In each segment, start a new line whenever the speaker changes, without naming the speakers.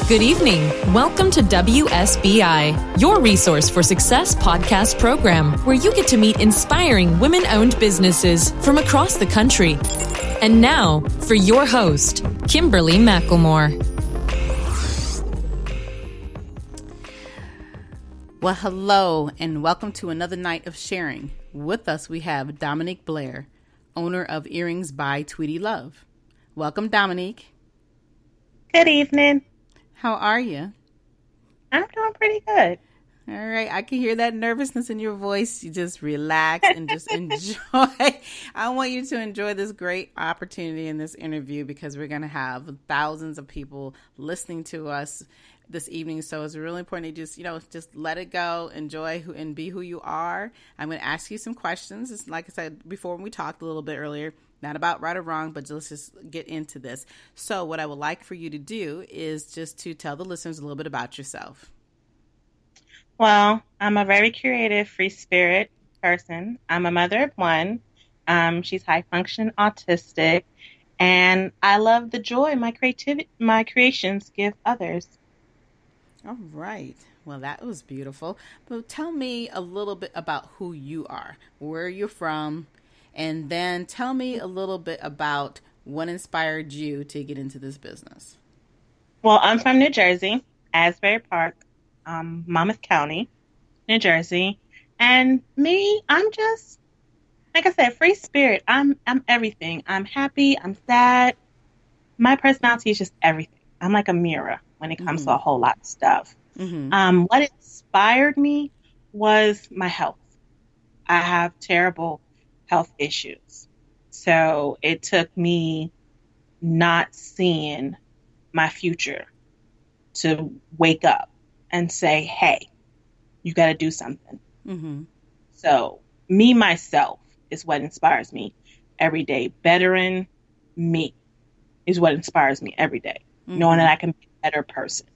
Good evening. Welcome to WSBI, your resource for success podcast program, where you get to meet inspiring women-owned businesses from across the country. And now, for your host, Kimberly McElmore.
Well, hello, and welcome to another night of sharing. With us, we have Dominique Blair, owner of Earrings by Tweedy Love. Welcome, Dominique.
Good evening.
How are you?
I'm doing pretty good.
All right. I can hear that nervousness in your voice. You just relax and just enjoy. I want you to enjoy this great opportunity in this interview because we're going to have thousands of people listening to us this evening. So it's really important to just let it go, enjoy and be who you are. I'm going to ask you some questions. It's like I said before when we talked a little bit earlier. Not about right or wrong, but let's just get into this. So what I would like for you to do is just to tell the listeners a little bit about yourself.
Well, I'm a very creative, free spirit person. I'm a mother of one. She's high function autistic, and I love the joy my creations give others.
All right. Well, that was beautiful. But tell me a little bit about who you are, where you're from. And then tell me a little bit about what inspired you to get into this business.
Well, I'm from New Jersey, Asbury Park, Monmouth County, New Jersey. And me, I'm just, like I said, free spirit. I'm everything. I'm happy. I'm sad. My personality is just everything. I'm like a mirror when it comes to a whole lot of stuff. What inspired me was my health. I have terrible health issues. So it took me not seeing my future to wake up and say, hey, you got to do something. So me, myself is what inspires me every day. Bettering me is what inspires me every day. Knowing that I can be a better person.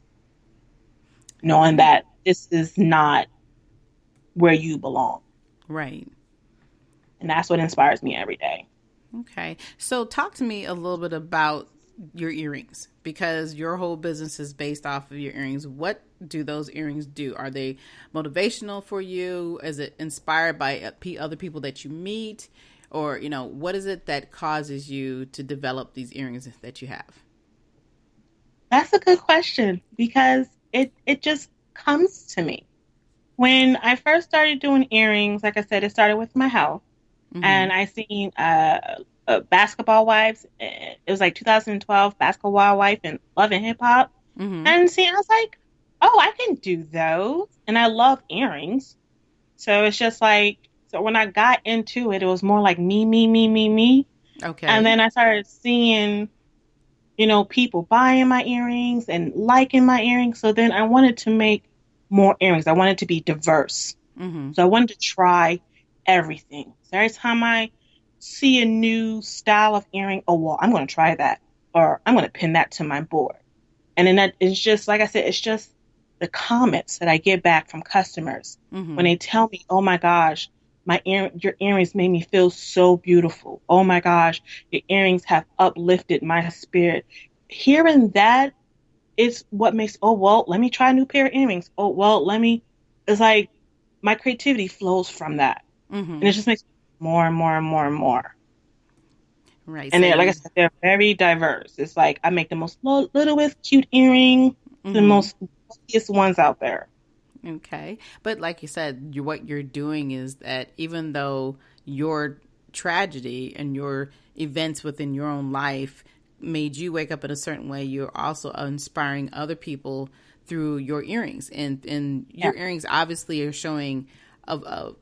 Knowing that this is not where you belong.
Right.
And that's what inspires me every day.
Okay. So talk to me a little bit about your earrings, because your whole business is based off of your earrings. What do those earrings do? Are they motivational for you? Is it inspired by other people that you meet? Or, what is it that causes you to develop these earrings that you have?
That's a good question, because it just comes to me. When I first started doing earrings, like I said, it started with my health. And I seen Basketball Wives. It was like 2012, Basketball Wife and Love and Hip Hop. And I was like, oh, I can do those. And I love earrings. So it's just like, so when I got into it, it was more like me. Okay. And then I started seeing, people buying my earrings and liking my earrings. So then I wanted to make more earrings. I wanted to be diverse. So I wanted to try everything. So every time I see a new style of earring, oh, well, I'm going to try that, or I'm going to pin that to my board. And then that is just, like I said, it's just the comments that I get back from customers when they tell me, oh my gosh, your earrings made me feel so beautiful. Oh my gosh, your earrings have uplifted my spirit. Hearing that is what makes, oh, well, let me try a new pair of earrings. Oh, well, it's like my creativity flows from that. And it just makes more and more and more and more. Right. And like I said, they're very diverse. It's like I make the most littlest cute earring, the most prettiest ones out there.
Okay. But like you said, what you're doing is that even though your tragedy and your events within your own life made you wake up in a certain way, you're also inspiring other people through your earrings. And your earrings obviously are showing a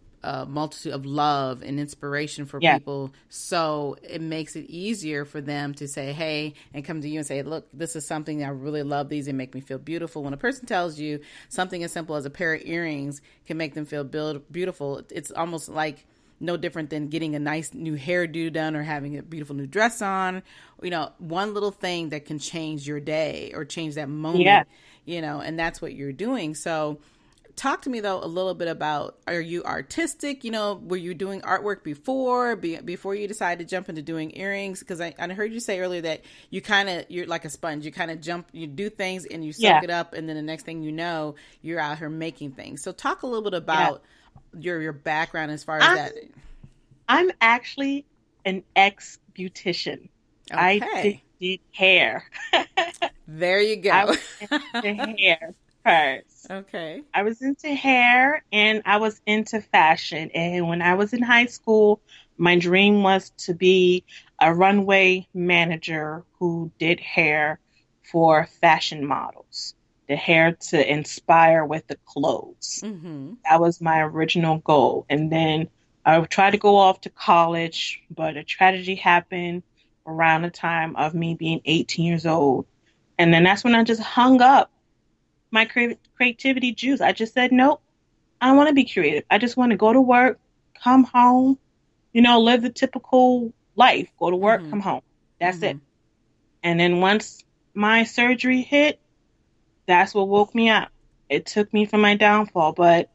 multitude of love and inspiration for people. So it makes it easier for them to say, hey, and come to you and say, look, this is something that I really love. These and make me feel beautiful. When a person tells you something as simple as a pair of earrings can make them feel beautiful, it's almost like no different than getting a nice new hairdo done or having a beautiful new dress on. One little thing that can change your day or change that moment, and that's what you're doing. So Talk to me though a little bit about, are you artistic? You know, were you doing artwork before you decided to jump into doing earrings? Because I heard you say earlier that you're like a sponge. You kind of you do things and you soak it up, and then the next thing you know, you're out here making things. So talk a little bit about your background as far as that.
I'm actually an ex-beautician.
Okay.
I did hair.
There you go.
I was into hair first.
Okay.
I was into hair and I was into fashion. And when I was in high school, my dream was to be a runway manager who did hair for fashion models, the hair to inspire with the clothes. Mm-hmm. That was my original goal. And then I tried to go off to college, but a tragedy happened around the time of me being 18 years old. And then that's when I just hung up my creativity juice. I just said, nope, I don't want to be creative. I just want to go to work, come home, live the typical life. Go to work, come home. That's it. And then once my surgery hit, that's what woke me up. It took me from my downfall. But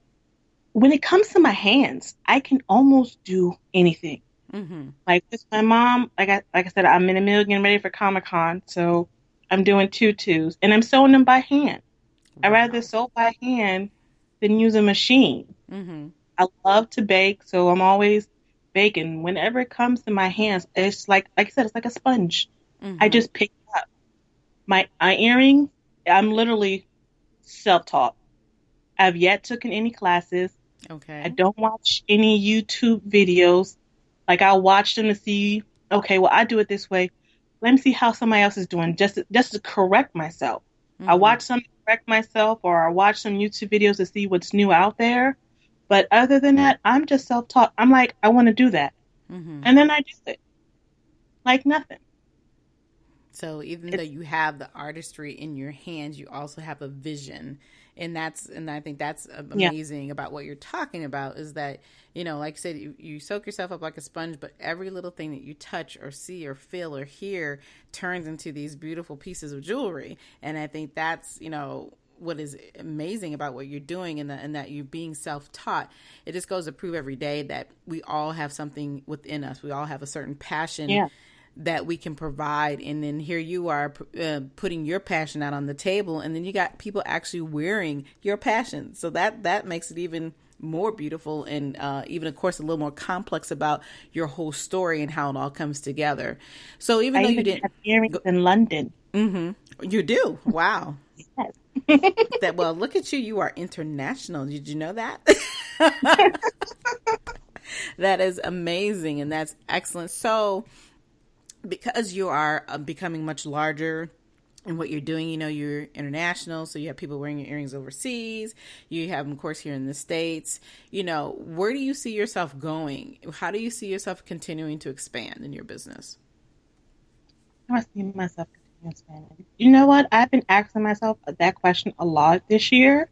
when it comes to my hands, I can almost do anything. Mm-hmm. Like with my mom, like I said, I'm in the middle getting ready for Comic-Con, so I'm doing tutus, and I'm sewing them by hand. Wow. I'd rather sew by hand than use a machine. Mm-hmm. I love to bake, so I'm always baking. Whenever it comes to my hands, it's like I said, it's like a sponge. Mm-hmm. I just pick it up. My earring, I'm literally self-taught. I've yet taken any classes. Okay. I don't watch any YouTube videos. Like, I'll watch them to see, okay, well, I do it this way. Let me see how somebody else is doing, just to correct myself. Mm-hmm. I watch some to correct myself, or I watch some YouTube videos to see what's new out there. But other than that, I'm just self-taught. I'm like, I want to do that. Mm-hmm. And then I do it. Like nothing.
So even though you have the artistry in your hands, you also have a vision. And I think that's amazing about what you're talking about, is that, like you said, you soak yourself up like a sponge, but every little thing that you touch or see or feel or hear turns into these beautiful pieces of jewelry. And I think that's, what is amazing about what you're doing, and that you being self-taught. It just goes to prove every day that we all have something within us. We all have a certain passion that we can provide. And then here you are putting your passion out on the table, and then you got people actually wearing your passion. So that makes it even more beautiful, and even, of course, a little more complex about your whole story and how it all comes together. So even though you didn't
have earrings in London.
Mm-hmm. You do? Wow.
Yes.
Well, look at you. You are international. Did you know that? That is amazing, and that's excellent. So because you are becoming much larger in what you're doing, you're international, so you have people wearing your earrings overseas. You have them, of course, here in the States. Where do you see yourself going? How do you see yourself continuing to expand in your business?
I see myself continuing to expand. You know what? I've been asking myself that question a lot this year,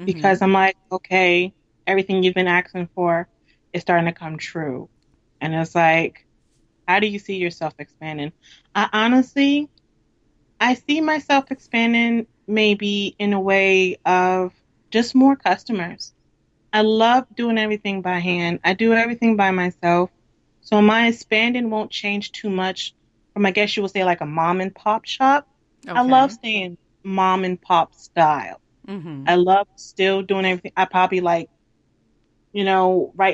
because I'm like, okay, everything you've been asking for is starting to come true. And it's like, how do you see yourself expanding? I see myself expanding maybe in a way of just more customers. I love doing everything by hand. I do everything by myself. So my expanding won't change too much from, I guess you would say, like a mom and pop shop. Okay. I love staying mom and pop style. Mm-hmm. I love still doing everything. I probably right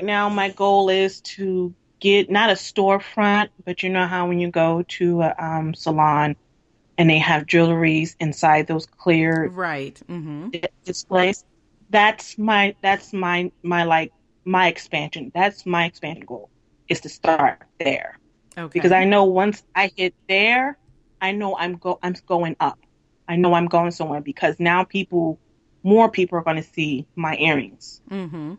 now my goal is to get not a storefront, but you know how when you go to a salon and they have jewelries inside those clear displays. That's my expansion. That's my expansion goal, is to start there. Okay. Because I know once I hit there, I know I'm going up. I know I'm going somewhere, because now more people are going to see my earrings. Mm-hmm.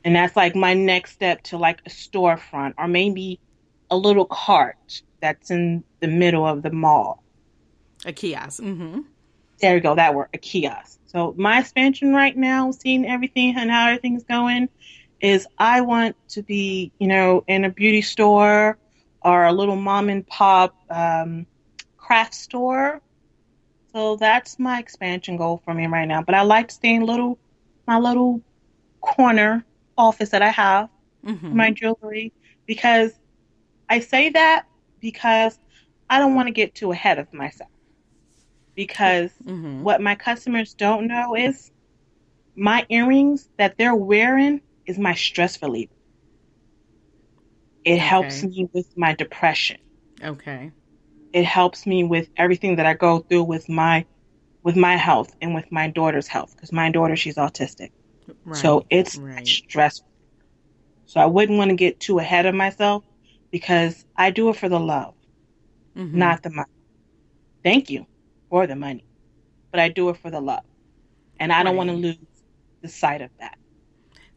And that's like my next step to like a storefront, or maybe a little cart that's in the middle of the mall.
A kiosk. Mm-hmm.
There you go. That word, a kiosk. So my expansion right now, seeing everything and how everything's going, is I want to be, in a beauty store or a little mom and pop craft store. So that's my expansion goal for me right now. But I like staying little my little corner office that I have for
Mm-hmm.
my jewelry, because I say that because I don't want to get too ahead of myself. Because
Mm-hmm.
what my customers don't know is my earrings that they're wearing is my stress reliever. It helps
Okay.
me with my depression.
Okay.
It helps me with everything that I go through with my health and with my daughter's health, because my daughter, she's autistic. So
Right.
it's my
Right.
stress. So I wouldn't want to get too ahead of myself because I do it for the love,
Mm-hmm.
not the money. Thank you for the money, but I do it for the love. And I don't want to
Right.
lose the sight of that.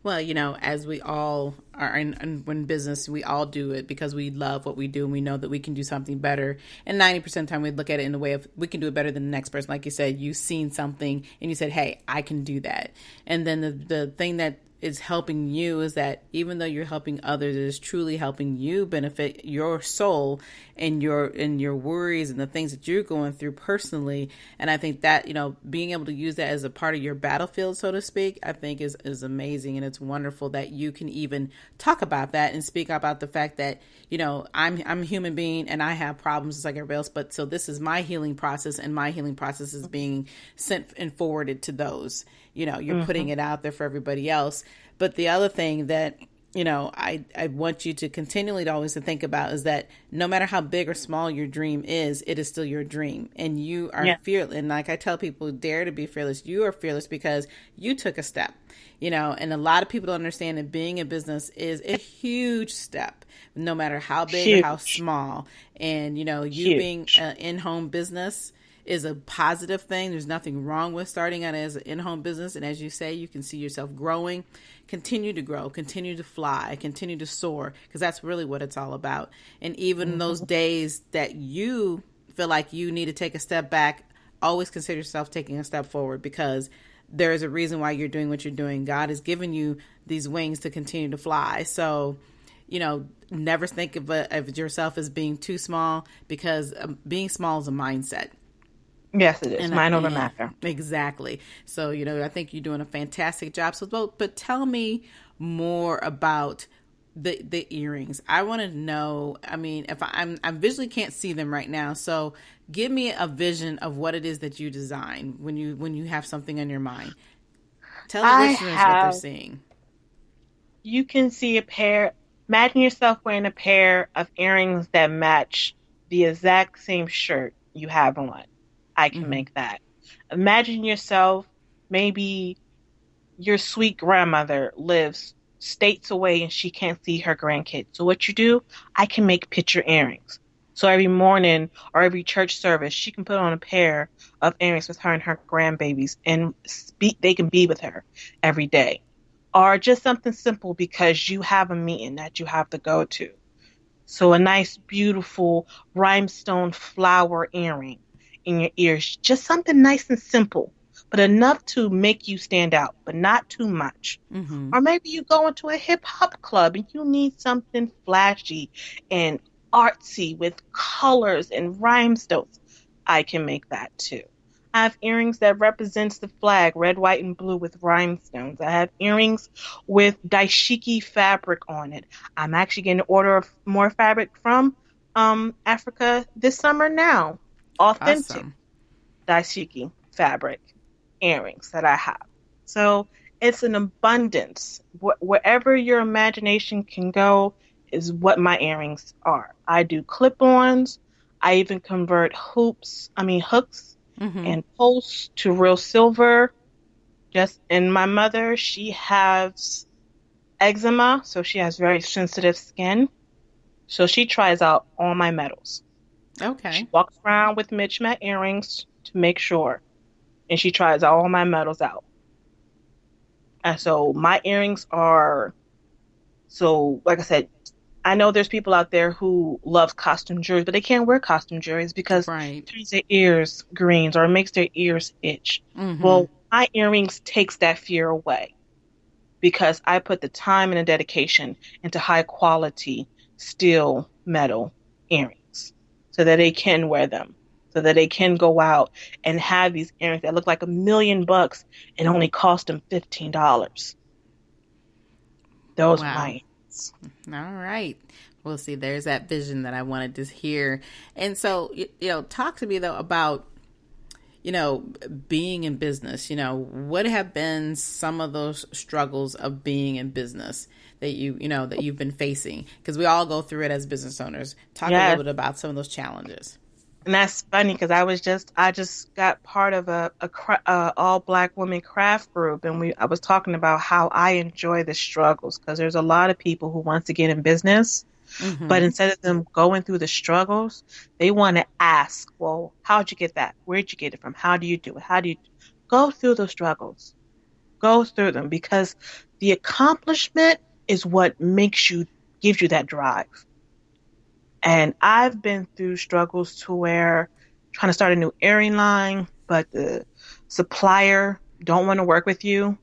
Well, as we all are in business, we all do it because we love what we do and we know that we can do something better. And 90% of the time, we look at it in the way of we can do it better than the next person. Like you said, you've seen something and you said, hey, I can do that. And then the thing that is helping you is that even though you're helping others, it is truly helping you benefit your soul and your worries and the things that you're going through personally. And I think that being able to use that as a part of your battlefield, so to speak, I think is amazing. And it's wonderful that you can even talk about that and speak about the fact that I'm a human being and I have problems just like everybody else, but so this is my healing process, and my healing process is being sent and forwarded to those. You're
Hmm.
putting it out there for everybody else. But the other thing that I want you to continually to always to think about is that no matter how big or small your dream is, it is still your dream, and you are
Yeah.
fearless. And like I tell people, dare to be fearless. You are fearless because you took a step. And a lot of people don't understand that being in business is a huge step, no matter how big or how
Huge.
small. And you being
Huge.
an in-home business is a positive thing. There's nothing wrong with starting out as an in-home business. And as you say, you can see yourself growing, continue to grow, continue to fly, continue to soar, because that's really what it's all about. And even those
Hmm.
days that you feel like you need to take a step back, always consider yourself taking a step forward, because there is a reason why you're doing what you're doing. God has given you these wings to continue to fly. So, never think of yourself as being too small, because being small is a mindset.
Yes, it is. Mind over
And
matter.
exactly. So, I think you're doing a fantastic job. So, but tell me more about the earrings. I want to know. I mean, if I visually can't see them right now, so give me a vision of what it is that you design when you have something on your mind. Tell the
I
listeners what they're
have,
seeing.
you can see a pair, imagine yourself wearing a pair of earrings that match the exact same shirt you have on. I can
Mm-hmm.
make that. Imagine yourself, maybe your sweet grandmother lives states away and she can't see her grandkids. So what you do, I can make picture earrings. So every morning or every church service, she can put on a pair of earrings with her and her grandbabies and they can be with her every day. Or just something simple because you have a meeting that you have to go to. So a nice, beautiful rhinestone flower earring in your ears. Just something nice and simple, but enough to make you stand out, but not too much.
Mm-hmm.
Or maybe you go into a hip hop club and you need something flashy and artsy with colors and rhinestones. I can make that too. I have earrings that represents the flag, red, white, and blue with rhinestones. I have earrings with daishiki fabric on it. I'm actually going to order more fabric from Africa this summer now. Authentic
Awesome.
daishiki fabric earrings that I have. So it's an abundance. Wherever your imagination can go is what my earrings are. I do clip-ons. I even convert hooks
Mm-hmm.
and posts to real silver. And my mother, she has eczema, so she has very sensitive skin. So she tries out all my metals. She
Okay.
walks around with mismatched earrings to make sure, and she tries all my metals out. And so my earrings are so, like I said, I know there's people out there who love costume jewelry, but they can't wear costume jewelry because
Right.
it turns their ears greens or it makes their ears itch.
Mm-hmm.
Well, my earrings takes that fear away because I put the time and the dedication into high quality steel metal earrings so that they can wear them. so that they can go out and have these earrings that look like $1,000,000 and only cost them $15. Those were
Wow.
my earrings.
All right. Well, see, there's that vision that I wanted to hear. And so, talk to me though about, being in business. What have been some of those struggles of being in business that that you've been facing? Because we all go through it as business owners. Talk a little bit about some of those challenges.
And that's funny because I just got part of a all Black women craft group, and I was talking about how I enjoy the struggles because there's a lot of people who want to get in business, but instead of them going through the struggles, they want to ask, well, how'd you get that? Where'd you get it from? How do you do it? How do you go through those struggles? Go through them because the accomplishment is what gives you that drive. And I've been through struggles to where trying to start a new earring line, but the supplier don't want to work with you.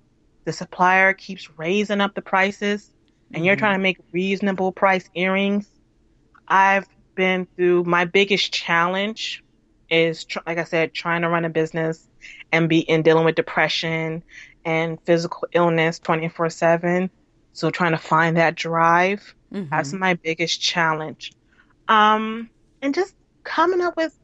The supplier keeps raising up the prices, and you're trying to make reasonable price earrings. I've been through my biggest challenge is, like I said, trying to run a business and dealing with depression and physical illness 24/7. So trying to find that drive, that's my biggest challenge. And just coming up with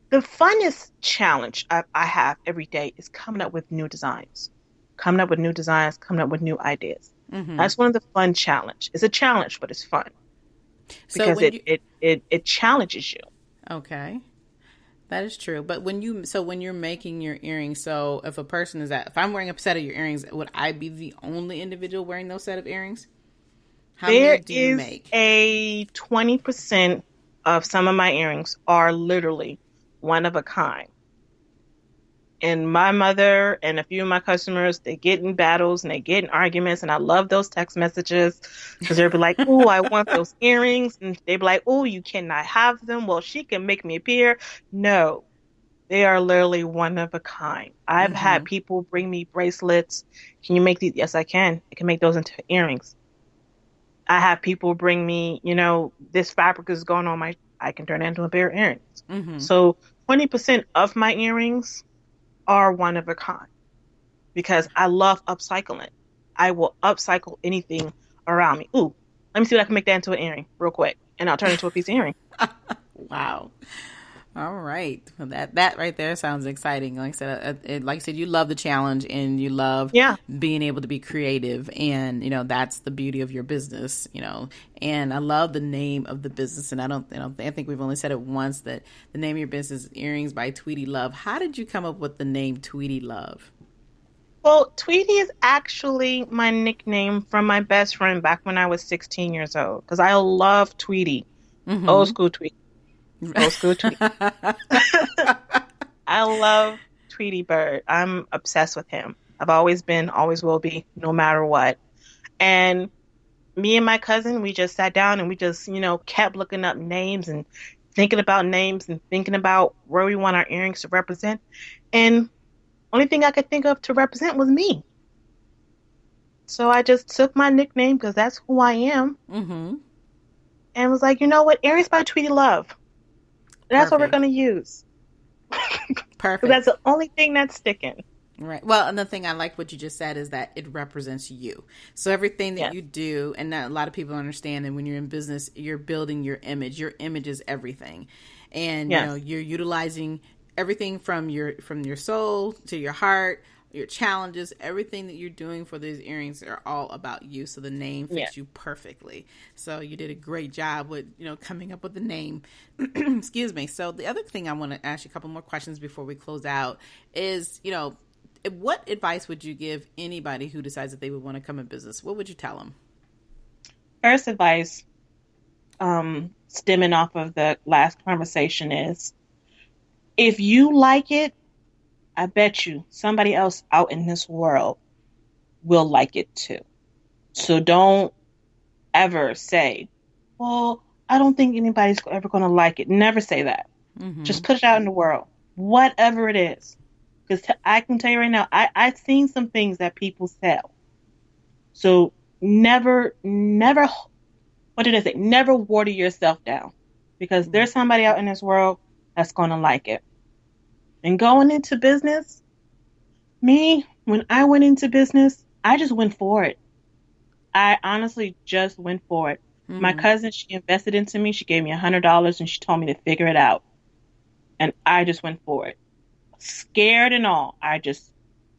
the funnest challenge I have every day is coming up with new designs, coming up with new ideas. That's one of the fun challenge. It's a challenge, but it's fun because it challenges you.
Okay. That is true. But when you're making your earrings, so if if I'm wearing a set of your earrings, would I be the only individual wearing those set of earrings? How many do you make? A
20% of some of my earrings are literally one of a kind. And my mother and a few of my customers, they get in battles and they get in arguments. And I love those text messages because they'll be like, oh, I want those earrings. And they'll be like, oh, you cannot have them. Well, she can make me appear. No, they are literally one of a kind. I've had people bring me bracelets. Can you make these? Yes, I can. I can make those into earrings. I have people bring me, this fabric is going on I can turn it into a pair of earrings. So 20% of my earrings are one of a kind because I love upcycling. I will upcycle anything around me. Ooh, let me see what I can make that into an earring real quick, and I'll turn it into a piece of earring.
Wow. All right. Well, that right there sounds exciting. Like I said, you love the challenge and you love being able to be creative, and that's the beauty of your business. And I love the name of the business. And I think we've only said it once that the name of your business is Earrings by Tweedy Love. How did you come up with the name Tweedy Love?
Well, Tweedy is actually my nickname from my best friend back when I was 16 years old because I love Tweedy, old school Tweedy. Old school Tweety. I love Tweety Bird. I'm obsessed with him. I've always been, always will be, no matter what. And me and my cousin, we just sat down and we just, kept looking up names and thinking about names and thinking about where we want our earrings to represent. And only thing I could think of to represent was me. So I just took my nickname because that's who I am. And was like, you know what? Earrings by Tweedy Love. That's what we're going to use.
Perfect.
That's the only thing that's sticking.
Right. Well, and the thing I like what you just said is that it represents you. So everything that you do, and that a lot of people understand that when you're in business, you're building your image. Your image is everything. And, you're utilizing everything from your soul to your heart, your challenges, everything that you're doing for these earrings are all about you. So the name fits you perfectly. So you did a great job with, coming up with the name. Excuse me. So the other thing I want to ask you a couple more questions before we close out is, what advice would you give anybody who decides that they would want to come in business? What would you tell them?
First advice, stemming off of the last conversation is, if you like it, I bet you somebody else out in this world will like it too. So don't ever say, well, I don't think anybody's ever going to like it. Never say that. Just put it out in the world, whatever it is. Because I can tell you right now, I've seen some things that people sell. So never, what did I say? Never water yourself down. Because there's somebody out in this world that's going to like it. And going into business, when I went into business, I just went for it. I honestly just went for it. Mm-hmm. My cousin, she invested into me. She gave me $100 and she told me to figure it out. And I just went for it. Scared and all, I just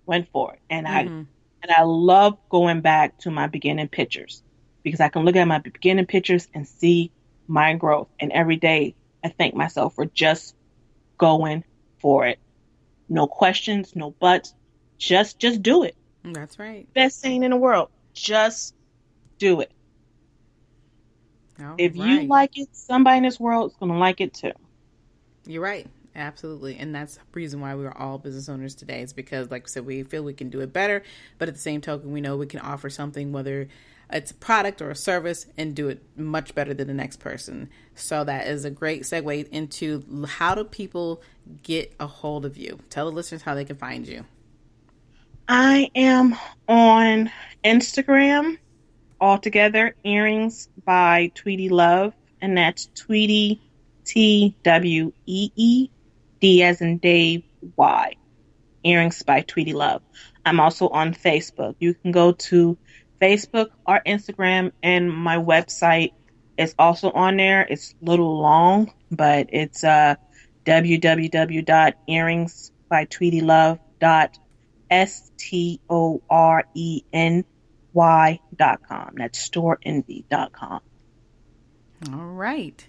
went for it. And I love going back to my beginning pictures because I can look at my beginning pictures and see my growth. And every day I thank myself for just going for it. No questions, no buts. Just do it.
That's right.
Best saying in the world. Just do it. If you like it, somebody in this world is going to like it too.
You're right. Absolutely. And that's the reason why we're all business owners today, is because, like I said, we feel we can do it better. But at the same token, we know we can offer something, whether it's a product or a service, and do it much better than the next person. So that is a great segue into how do people get a hold of you? Tell the listeners how they can find you.
I am on Instagram altogether, Earrings by Tweedy Love, and that's Tweedy, Tweee, D as in Dave, Y. Earrings by Tweedy Love. I'm also on Facebook. You can go to Facebook or Instagram, and my website is also on there. It's a little long, but it's www.earringsbytweedylove.storenvy.com. That's storenvy.com.
All right.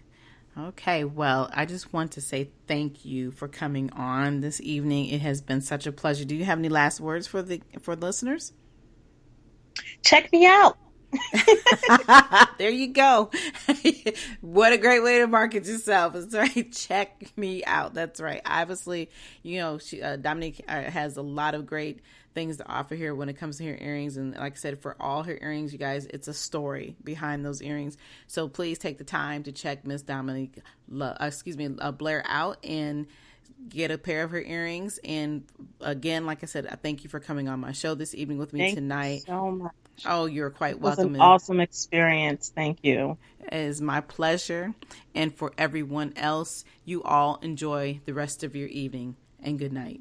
Okay, well, I just want to say thank you for coming on this evening. It has been such a pleasure. Do you have any last words for the listeners?
Check me out.
There you go. What a great way to market yourself. That's right. Check me out. That's right. Obviously, Dominique has a lot of great things to offer here when it comes to her earrings. And like I said, for all her earrings, you guys, it's a story behind those earrings. So please take the time to check Miss Dominique Blair out and get a pair of her earrings. And again, like I said, I thank you for coming on my show this evening with me tonight.
Thank you so much.
Oh, you're quite welcome.
It was an awesome experience. Thank you.
It is my pleasure. And for everyone else, you all enjoy the rest of your evening, and good night.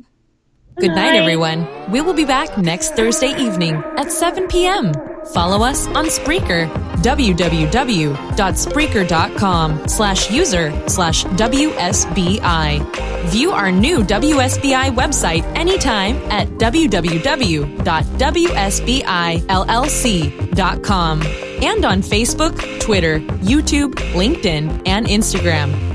Good night, everyone. We will be back next Thursday evening at 7 p.m. Follow us on Spreaker, www.spreaker.com/user/WSBI. View our new WSBI website anytime at www.wsbillc.com and on Facebook, Twitter, YouTube, LinkedIn, and Instagram.